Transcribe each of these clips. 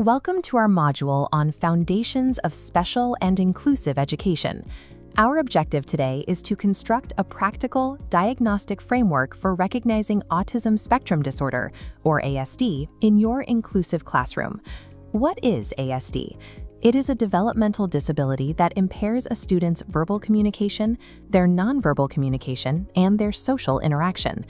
Welcome to our module on Foundations of Special and Inclusive Education. Our objective today is to construct a practical, diagnostic framework for recognizing Autism Spectrum Disorder, or ASD, in your inclusive classroom. What is ASD? It is a developmental disability that impairs a student's verbal communication, their nonverbal communication, and their social interaction.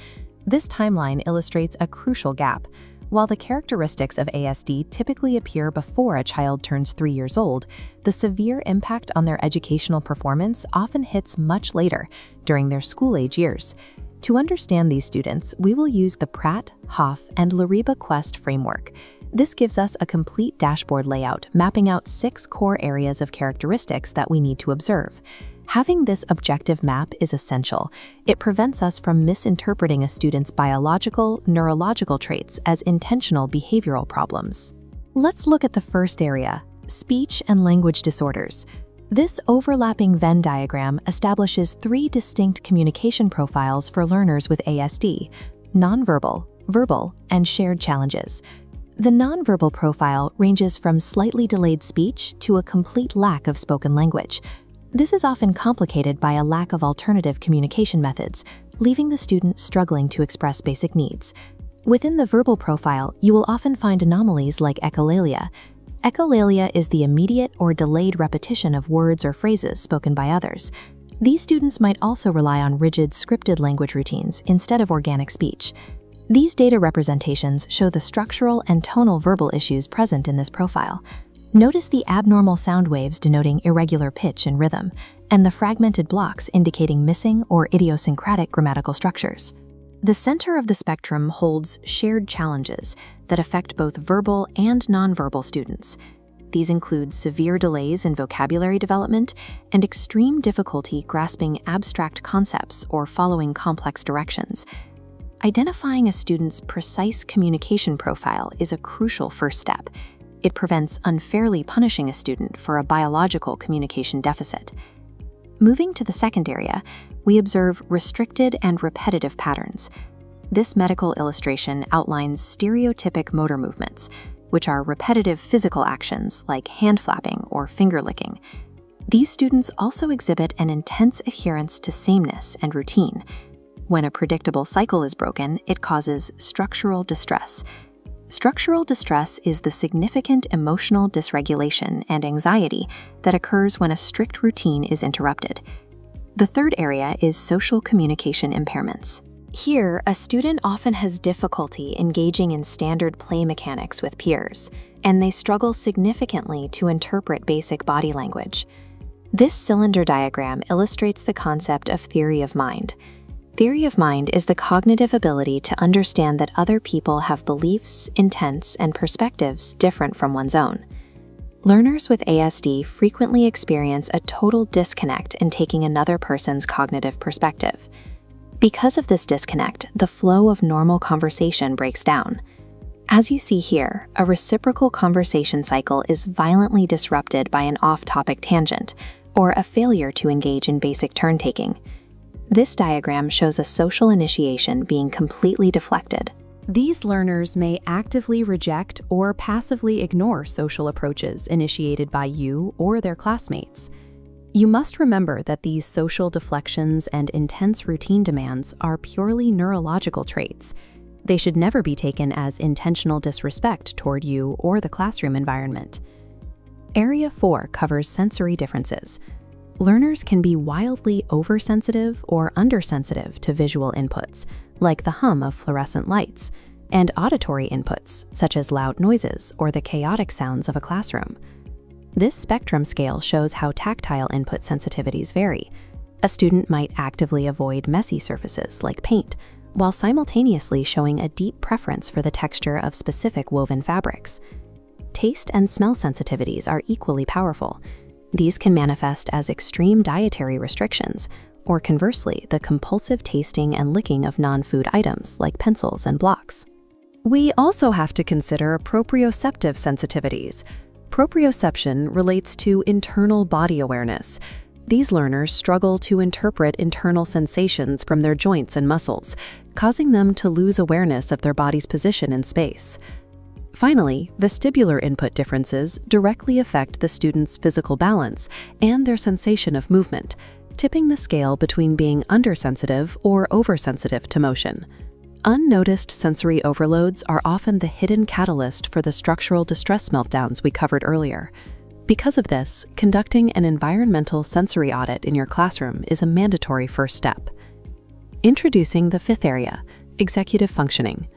This timeline illustrates a crucial gap. While the characteristics of ASD typically appear before a child turns 3 years old, the severe impact on their educational performance often hits much later, during their school-age years. To understand these students, we will use the Pratt, Hoff, and Lariba-Quest framework. This gives us a complete dashboard layout mapping out 6 core areas of characteristics that we need to observe. Having this objective map is essential. It prevents us from misinterpreting a student's biological, neurological traits as intentional behavioral problems. Let's look at the first area, speech and language disorders. This overlapping Venn diagram establishes 3 distinct communication profiles for learners with ASD: nonverbal, verbal, and shared challenges. The nonverbal profile ranges from slightly delayed speech to a complete lack of spoken language. This is often complicated by a lack of alternative communication methods, leaving the student struggling to express basic needs. Within the verbal profile, you will often find anomalies like echolalia. Echolalia is the immediate or delayed repetition of words or phrases spoken by others. These students might also rely on rigid, scripted language routines instead of organic speech. These data representations show the structural and tonal verbal issues present in this profile. Notice the abnormal sound waves denoting irregular pitch and rhythm, and the fragmented blocks indicating missing or idiosyncratic grammatical structures. The center of the spectrum holds shared challenges that affect both verbal and nonverbal students. These include severe delays in vocabulary development and extreme difficulty grasping abstract concepts or following complex directions. Identifying a student's precise communication profile is a crucial first step. It prevents unfairly punishing a student for a biological communication deficit. Moving to the second area, we observe restricted and repetitive patterns. This medical illustration outlines stereotypic motor movements, which are repetitive physical actions like hand flapping or finger licking. These students also exhibit an intense adherence to sameness and routine. When a predictable cycle is broken, it causes structural distress. Structural distress is the significant emotional dysregulation and anxiety that occurs when a strict routine is interrupted. The third area is social communication impairments. Here, a student often has difficulty engaging in standard play mechanics with peers, and they struggle significantly to interpret basic body language. This cylinder diagram illustrates the concept of theory of mind. Theory of mind is the cognitive ability to understand that other people have beliefs, intents, and perspectives different from one's own. Learners with ASD frequently experience a total disconnect in taking another person's cognitive perspective. Because of this disconnect, the flow of normal conversation breaks down. As you see here, a reciprocal conversation cycle is violently disrupted by an off-topic tangent or a failure to engage in basic turn-taking. This diagram shows a social initiation being completely deflected. These learners may actively reject or passively ignore social approaches initiated by you or their classmates. You must remember that these social deflections and intense routine demands are purely neurological traits. They should never be taken as intentional disrespect toward you or the classroom environment. Area 4 covers sensory differences. Learners can be wildly oversensitive or undersensitive to visual inputs, like the hum of fluorescent lights, and auditory inputs, such as loud noises or the chaotic sounds of a classroom. This spectrum scale shows how tactile input sensitivities vary. A student might actively avoid messy surfaces like paint, while simultaneously showing a deep preference for the texture of specific woven fabrics. Taste and smell sensitivities are equally powerful. These can manifest as extreme dietary restrictions, or conversely, the compulsive tasting and licking of non-food items like pencils and blocks. We also have to consider proprioceptive sensitivities. Proprioception relates to internal body awareness. These learners struggle to interpret internal sensations from their joints and muscles, causing them to lose awareness of their body's position in space. Finally, vestibular input differences directly affect the student's physical balance and their sensation of movement, tipping the scale between being undersensitive or oversensitive to motion. Unnoticed sensory overloads are often the hidden catalyst for the structural distress meltdowns we covered earlier. Because of this, conducting an environmental sensory audit in your classroom is a mandatory first step. Introducing the fifth area, executive functioning.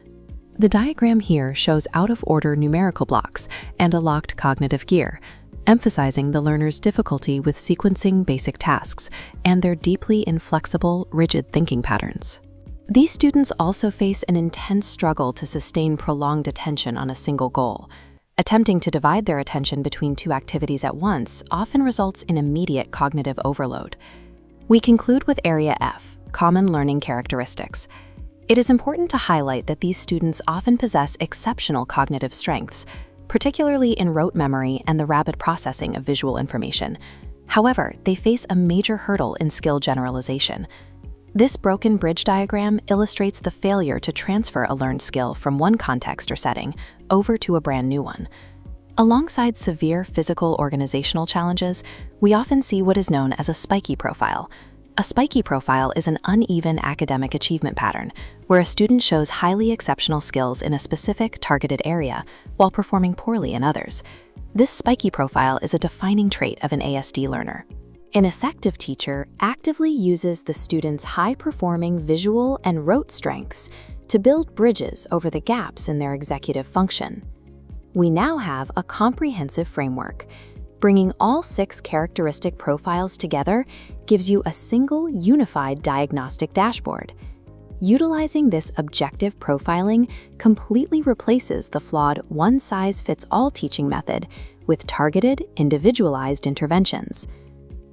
The diagram here shows out-of-order numerical blocks and a locked cognitive gear, emphasizing the learner's difficulty with sequencing basic tasks and their deeply inflexible, rigid thinking patterns. These students also face an intense struggle to sustain prolonged attention on a single goal. Attempting to divide their attention between two activities at once often results in immediate cognitive overload. We conclude with Area F, common learning characteristics. It is important to highlight that these students often possess exceptional cognitive strengths, particularly in rote memory and the rapid processing of visual information. However, they face a major hurdle in skill generalization. This broken bridge diagram illustrates the failure to transfer a learned skill from one context or setting over to a brand new one. Alongside severe physical organizational challenges, we often see what is known as a spiky profile. A spiky profile is an uneven academic achievement pattern where a student shows highly exceptional skills in a specific targeted area while performing poorly in others. This spiky profile is a defining trait of an ASD learner. An effective teacher actively uses the student's high-performing visual and rote strengths to build bridges over the gaps in their executive function. We now have a comprehensive framework. Bringing all 6 characteristic profiles together gives you a single, unified diagnostic dashboard. Utilizing this objective profiling completely replaces the flawed one-size-fits-all teaching method with targeted, individualized interventions.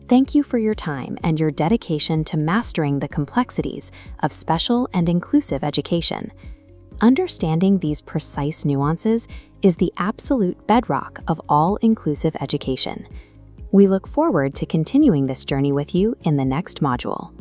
Thank you for your time and your dedication to mastering the complexities of special and inclusive education. Understanding these precise nuances is the absolute bedrock of all inclusive education. We look forward to continuing this journey with you in the next module.